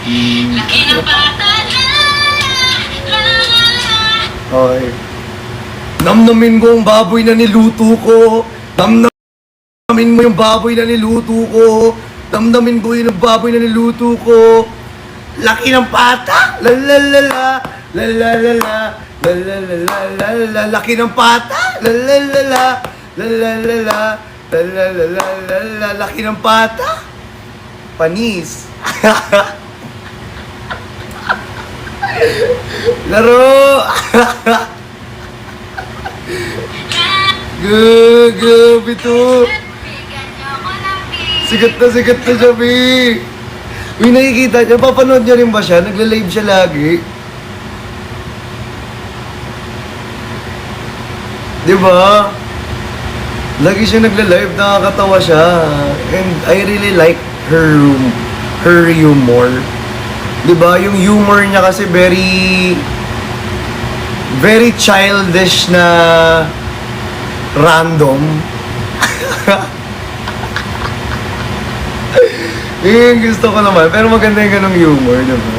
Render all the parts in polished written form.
Laki ng bata na. Okay. Namnamin ko ang baboy na niluto ko. Namnamin mo yung baboy na niluto ko. Damdamin ko yung baboy na niluto ko. Laki ng pata. La la la la. La la la la. La la la la la la. Laki ng pata. La la la la. La la la la. La la la la la la. Laki ng pata. Panis. Laro. Grabe to. Sikat na siya, B. Uy, nakikita niya. Papanood niya rin ba siya? Nagla-live siya lagi. Diba? Lagi siya nagla-live. Nakakatawa siya. And I really like her humor. Diba? Yung humor niya kasi very childish na random. Yung gusto ko naman. Pero maganda yung ganong humor, diba?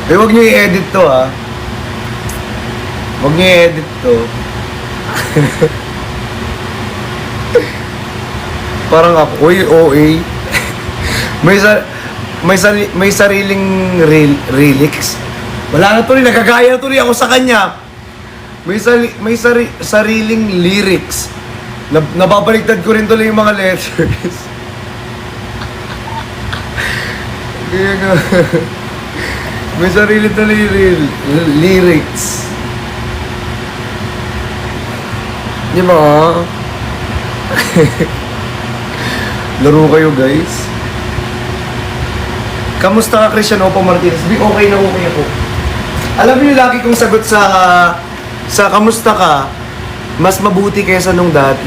Eh, huwag niyo i-edit to, ha? Huwag niyo i-edit to. Parang ako, uy, OA. May sariling relics. Wala na to rin, nagagaya na to rin ako sa kanya. May sariling lyrics. Nababaliktad ko rin tuloy yung mga letters. May sarili tuloy lyrics. Di ba? Laro kayo, guys. Kamusta ka, Christian Opo Martinez? Okay na okay ako. Alam niyo, lagi kong sagot sa kamusta ka, mas mabuti kaysa nung dati.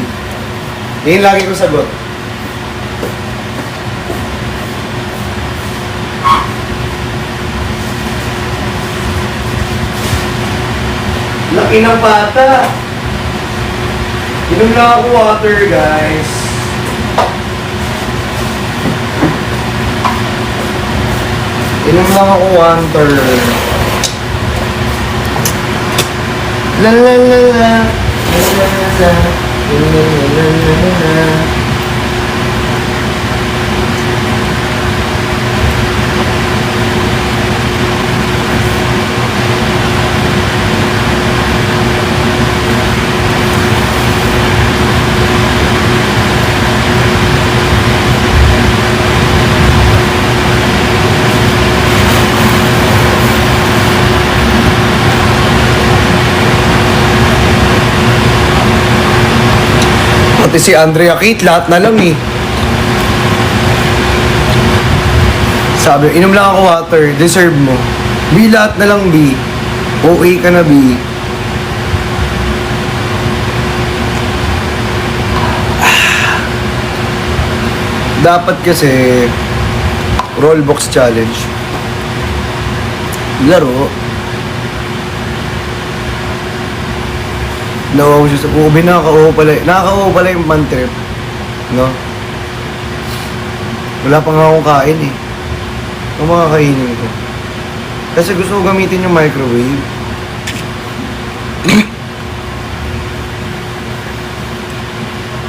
Yan lagi kong sagot. Laki ng pata. Inom lang ako water, guys. Inom lang ako water. La la la la. La la la la. La la la la la. Pati si Andrea Kate, lahat na lang eh. Sabi, inom lang ako water, deserve mo. B, lahat na lang, B. OA ka na, B. Dapat kasi, rollbox challenge. Laro. Nawaw siya sa ubi, nakaka-uho pala yung man trip. No? Wala pa nga akong kain eh. Ang mga kainin ko. Kasi gusto ko gamitin yung microwave.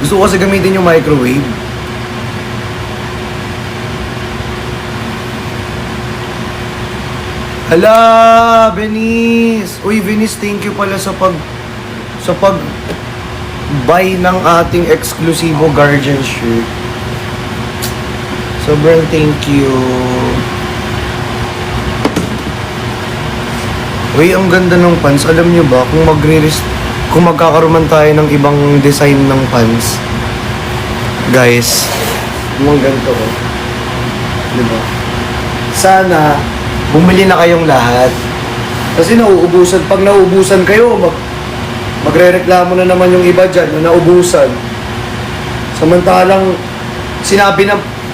Gusto ko kasi gamitin yung microwave. Hala, Venice! Uy, Venice, thank you pala sa pag-buy ng ating eksklusibo Guardian shirt. Sobrang thank you. Uy, ang ganda ng pants. Alam nyo ba, kung magkakaroon tayo ng ibang design ng pants, guys, yung ganito ko. Diba? Sana, bumili na kayong lahat. Kasi nauubusan. Pag nauubusan kayo, magre-reklamo na naman yung iba dyan na naubusan. Samantalang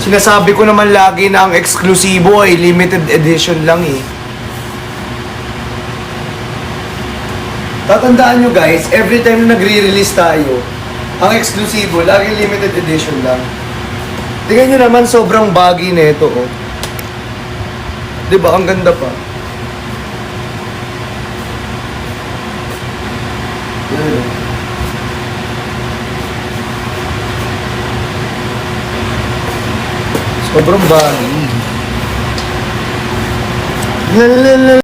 sinasabi ko naman lagi na ang eksklusibo ay limited edition lang eh. Tatandaan nyo guys, every time na nagre-release tayo, ang eksklusibo, lagi limited edition lang. Tingnan nyo naman, sobrang baggy nito oh. Di ba? Ang ganda pa. Yan. Sobrang bagay. Lalalala.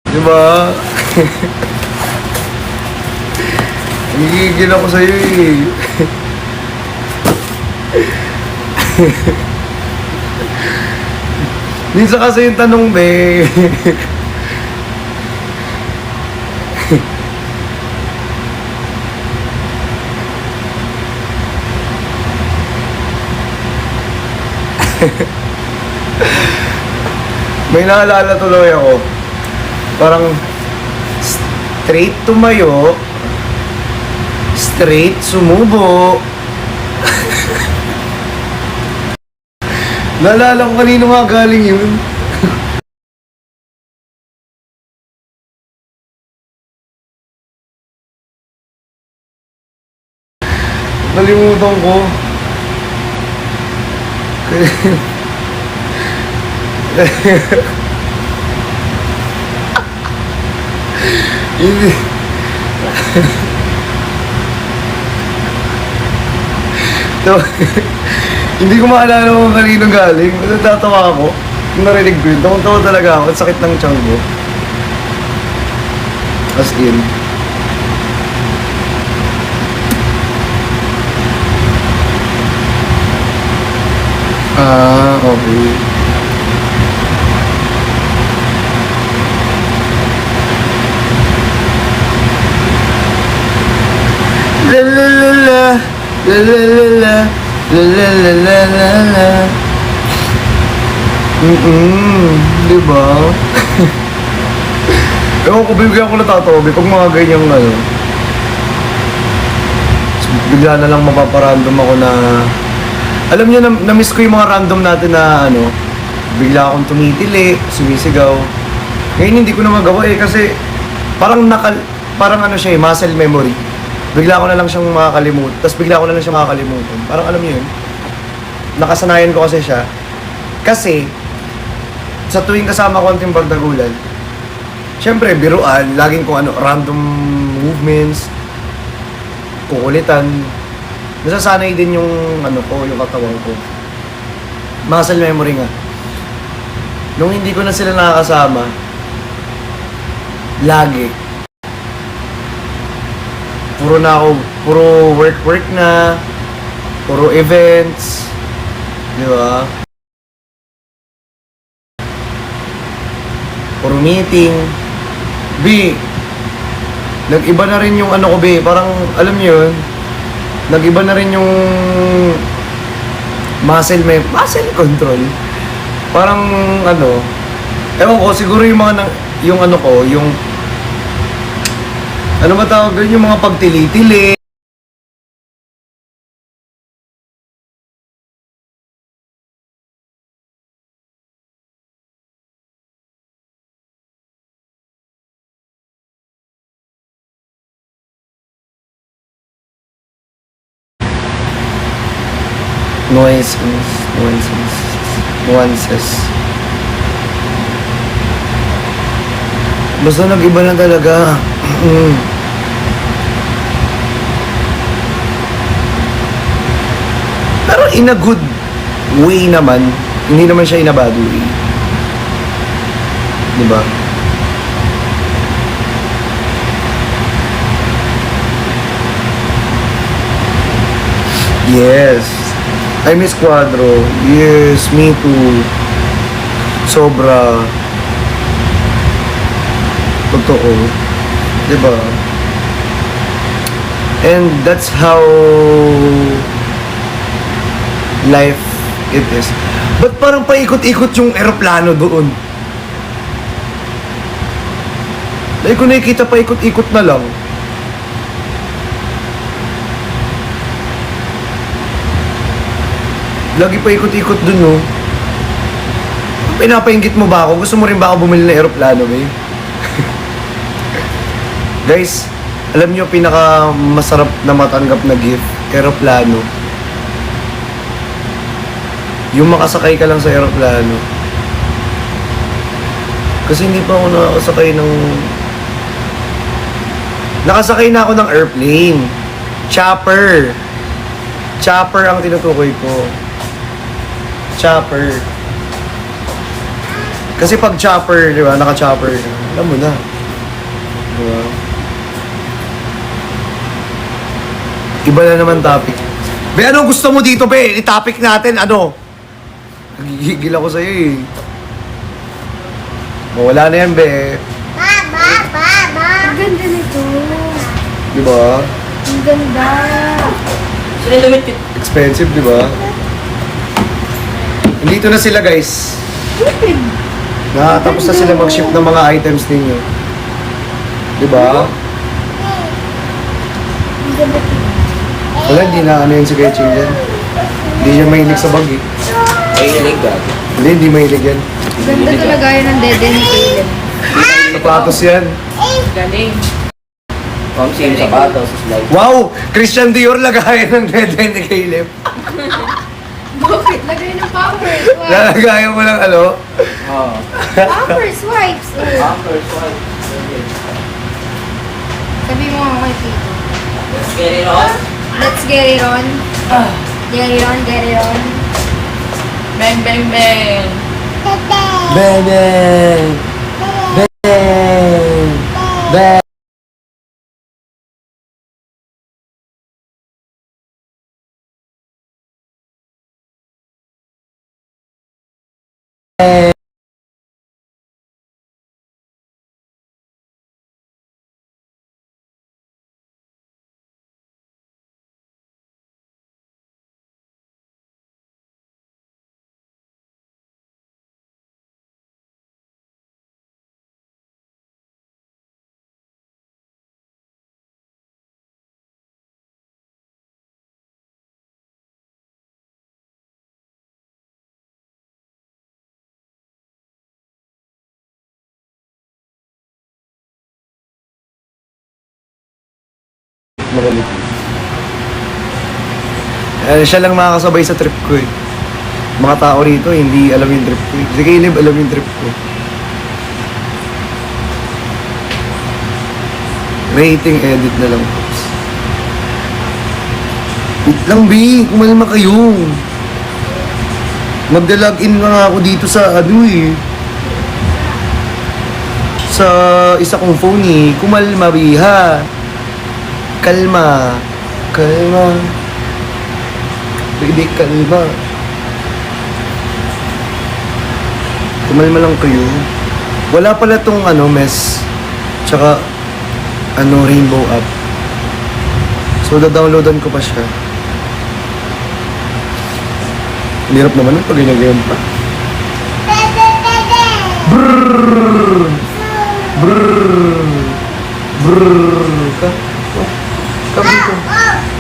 Di ba? Nagigigil ako sa'yo eh. Minsan kasi yung tanong, be. May naalala tuloy ako. Parang straight tumayo, straight sumubo. Naalala ko kanino nga galing yun. Nalimutan ko. Hindi. So, hindi ko maalala kung kanino galing. Natatawa ako. Kung narinig ko yun, tawang-tawa talaga ako. Ang sakit ng tiyan ko. As in. Ah, okay. La la la la, la la la la, la la la la la la. Diba? Ewan ko, bibigyan ko natatawa, pag mga ganyang ano. Bigla na lang mapaparandom ako na... Alam niyo, na-miss ko yung mga random natin na ano, bigla akong tumitili, sumisigaw. Ngayon hindi ko na magawa eh, kasi parang parang ano siya eh, muscle memory. Bigla ko na lang siyang makakalimutan. Tapos bigla ko na lang siyang makakalimutan. Parang alam niyo yun, nakasanayan ko kasi siya. Kasi, sa tuwing kasama ko ang Team Bardagulan, syempre, biruan, laging kung ano, random movements, kukulitan. Nasasanay din yung ano ko, yung katawan ko. Muscle memory nga. Nung hindi ko na sila nakakasama, lagi. Puro work na, puro events, di ba? Puro meeting. B, nag-iba na rin yung ano ko, B. Parang, alam niyo yun, nag-iba na rin yung muscle control. Parang, ano, ewan ko, siguro yung mga, yung ano ko, yung, ano ba tawag doon, yung mga pagtili-tili. Nuances. Basta nag-iba na talaga. Pero in a good way naman, hindi naman siya in a bad way. Diba? Yes. I miss Quadro. Yes, me too. Sobra. Totoo. Diba? And that's how life it is. Ba't parang paikot-ikot yung eroplano doon? Dahil ko nakikita paikot-ikot na lang. Lagi paikot-ikot dun, no? Pinapainggit mo ba ako? Gusto mo rin ba ako bumili ng eroplano, babe? Guys, alam nyo pinaka masarap na matanggap na gift? Eroplano. Yung makasakay ka lang sa eroplano. Kasi hindi pa ako nakakasakay ng... Nakasakay na ako ng airplane. Chopper. Chopper ang tinutukoy ko. Chopper. Kasi pag chopper, di ba? Naka-chopper. Alam mo na. Di ba? Iba na naman topic. Be, anong gusto mo dito, be? I-topic natin, ano? Nagigigil ako sa'yo, eh. Mawala na yan, be. Ang ganda nito. Di ba? Ang ganda. Expensive, di ba? Nandito na sila, guys. Stupid. Nakatapos na sila mag-ship ng mga items ninyo. Di ba? Ang ganda nito. Wala, hindi na ano yun si Kuya Ching yan. Hindi siya mahilig sa bag, eh. Hindi mahilig yan. Ganda talaga yun ng dede ni Caleb. Sapatos yan. Galing. Pamsi yung sapatos, slide. Wow! Christian Dior lagayan ng dede ni Caleb. Bakit? Lagay ng Pampers. Wipes. Lalagayan mo ng ano? Oo. Pampers wipes. Oh. Pampers, white. Sabi mo nga kay Tito. Let's get it on. Let's get it on. Get it on, get it on. Bang, bang, bang. Bang! Bang! Bang! Magalit. Siya lang makakasabay sa trip ko, eh. Mga tao rito, hindi alam yung trip ko, eh. Si Caleb alam yung trip ko. Rating edit na lang, folks. Wait lang, B. Kumalma kayo. Magda-login na nga ako dito sa ano, eh. Sa isa kong phone, eh. Kumalma, B, ha? Kalma. Kalma. Baby, kalma. Kumalma lang kayo. Wala pala tong ano, mess. Tsaka, ano, rainbow app. So, da-downloadan ko pa siya. Ang hirap naman pag ginagayon pa. Brrrr. Brrrr. Brrrr. Come dito.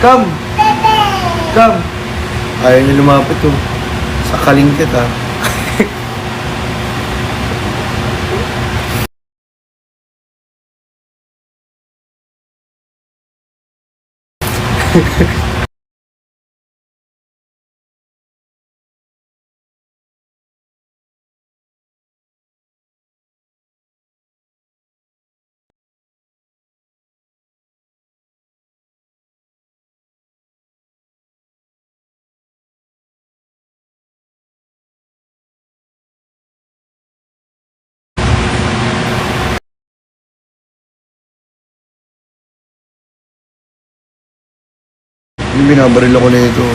Come. Come. Ayaw niyo lumapit, oh. Sa kalingkit, ah. Yung binabaril ako na ito.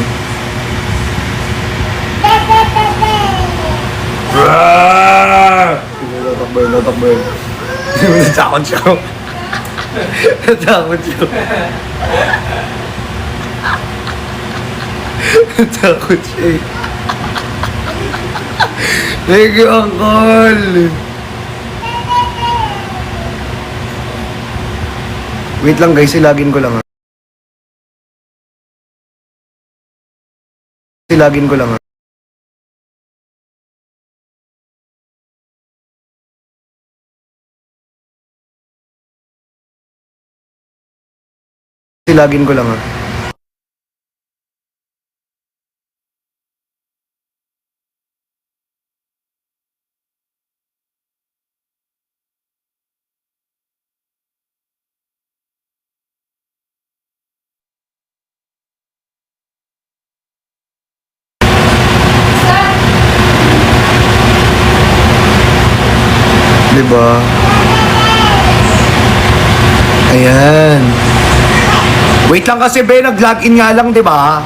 Natakbo yun, natakbo yun. Natakot siya. Natakot siya. Natakot siya eh. Thank you, Uncle! Wait lang guys, silagin ko lang ha. Silagin ko lang ha. Silagin ko lang ha. Diba? Ayan. Wait lang kasi, be. Nag-login nga lang, diba?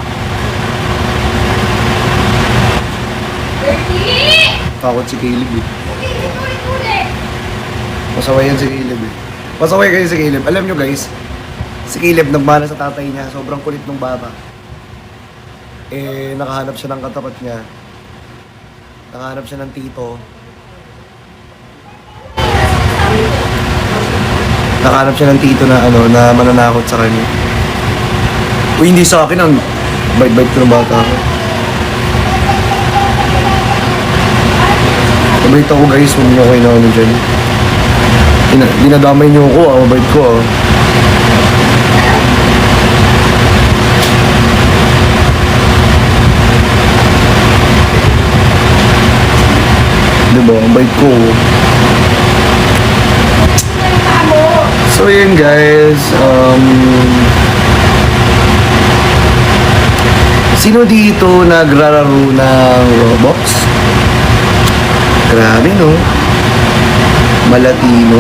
30! Takot si Caleb eh. Ulit! Masaway yan si Caleb eh. Masaway kayo si Caleb. Alam nyo guys, si Caleb nagmana sa tatay niya. Sobrang kulit ng bata. Eh, nakahanap siya ng katapat niya. Nakahanap siya ng tito. Nakahanap siya ng tito na ano, na mananakot sa kanya. Uy, hindi sa akin ang bite-bite ko ng bata ako. Mabait ako guys, huwag niyo kayo na ano dyan. Dinadamay niyo ako, mabait ko ah. Diba, mabait ko. So yun guys, sino dito nagrararo ng Roblox? Grabe no? Malatino.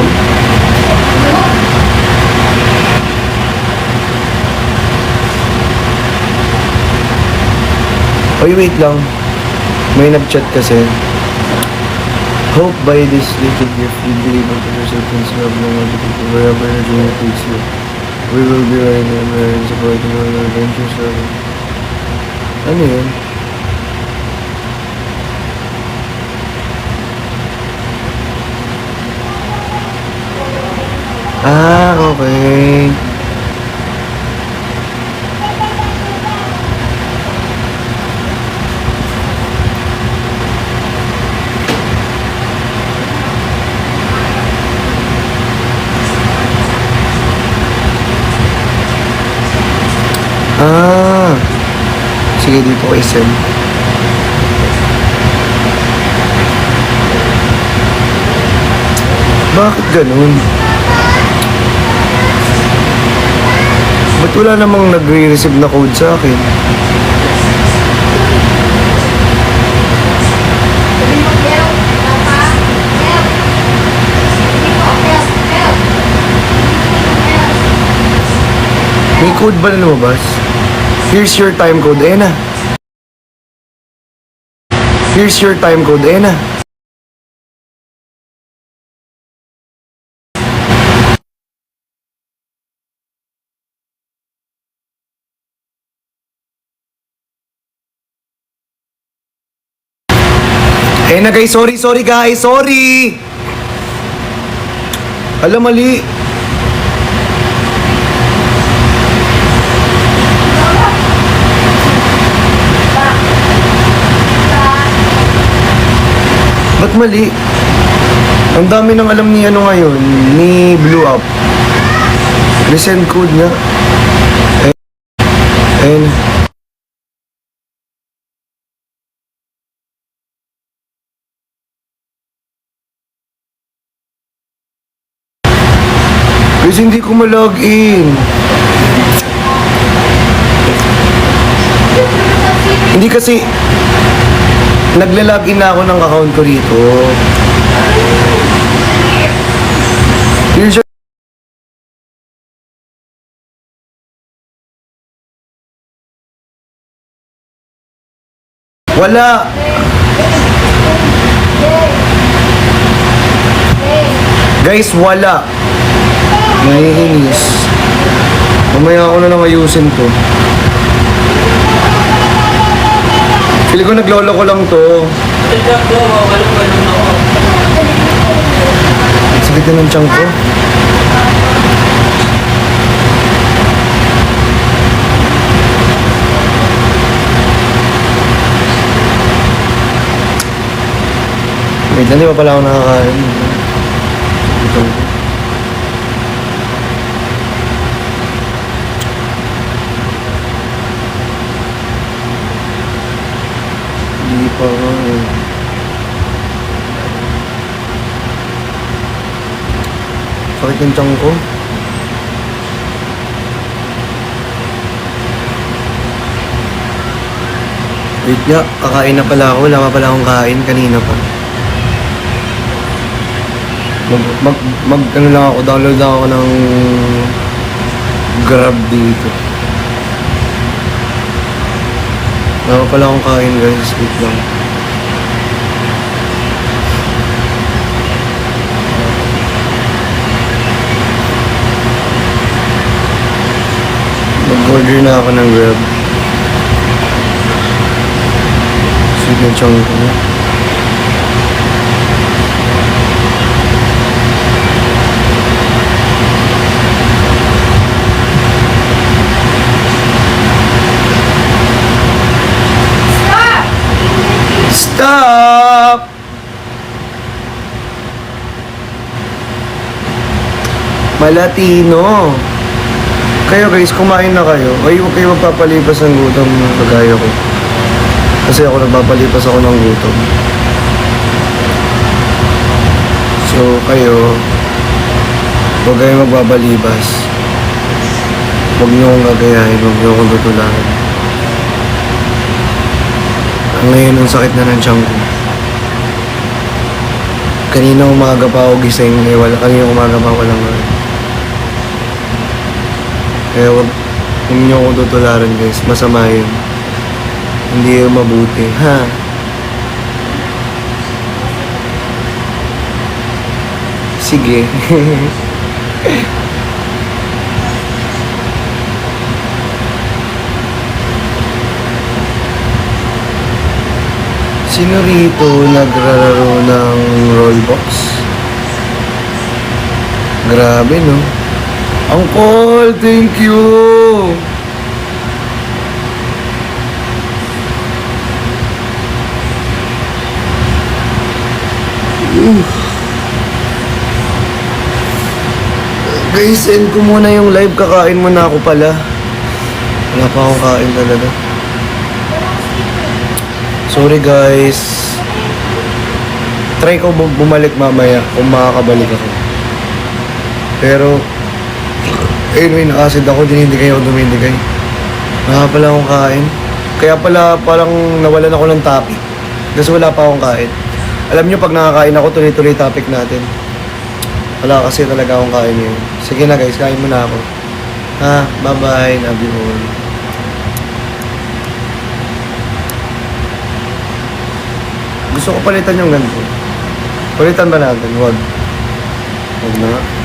Oy, wait lang. May nag-chat kasi. Hope by this little gift you'll be able to yourself and love no one to people wherever your journey takes you. We will be right there and supporting all your adventures. Ano yun? Ah, okay. Ah. Sige, dito kay Sem. Bakit ganun? Ba't wala namang nagre-receive na code sa akin? May code ba na lumabas? Here's your time code. Ayan na. Here's your time code. Ayan na. Ayan na guys. Sorry guys. Sorry. Alam, mali. Ba't mali? Ang dami nang alam ni ano ngayon, ni Blue Up. Resend code niya. Ayun. Kasi hindi ko ma-login. Hindi kasi nagla-login na ako ng account ko rito. Here's your Wala! Guys, wala! Naiinis. Mamaya ako na lang ayusin to. Pili ko naglolo ko lang to. Tignan ko, walong-walong ako. Ang sakit na ng tiyan ko. Wait lang, di pa pala ako nakakain. Ito. Hindi pa ako eh. Sakit yung tiyan ko. Wait nga, kakain na pala ako. Wala pa pala akong kain. Kanina pa. Ano lang ako, download lang ako ng Grab dito. Wala pa pala akong kain guys. Wait lang. Mag-order na ako ng Grab. Sweet na chong ko na. Stop! Malatino. Kayo guys, kumain na kayo. Ay, huwag kayo magpapalipas ng gutom ng kagaya ko. Kasi ako nagpapalipas ako ng gutom. So, kayo, huwag kayo magbabalibas. Huwag niyo akong gagayahin, huwag niyo akong tutularan. Ngayon, ang sakit na ng tiyan ko. Kanina umaga pa ako gising, kanina umaga pa walang nga. Kaya huwag niyo ako tutularan guys, masama yun. Hindi yung mabuti, ha? Sige. Sino rito nagrararo ng rollbox? Grabe, no? Ang cool! Thank you! Guys, end ko muna yung live. Kakain muna ako pala. Wala pa akong kain talaga. Sorry guys. Try ko bumalik mamaya kung makakabalik ako. Pero, anyway, nakasid ako. Hindi kayo dumindigay. Wala pala akong kain. Kaya pala parang nawalan ako ng topic. Kasi wala pa akong kain. Alam nyo, pag nakakain ako, tuloy-tuloy topic natin. Wala kasi talaga akong kain yun. Sige na guys, kain muna ako. Ha, bye-bye. Love you all. Gusto ko palitan yung ganito. Palitan ba natin? Huwag. Huwag na.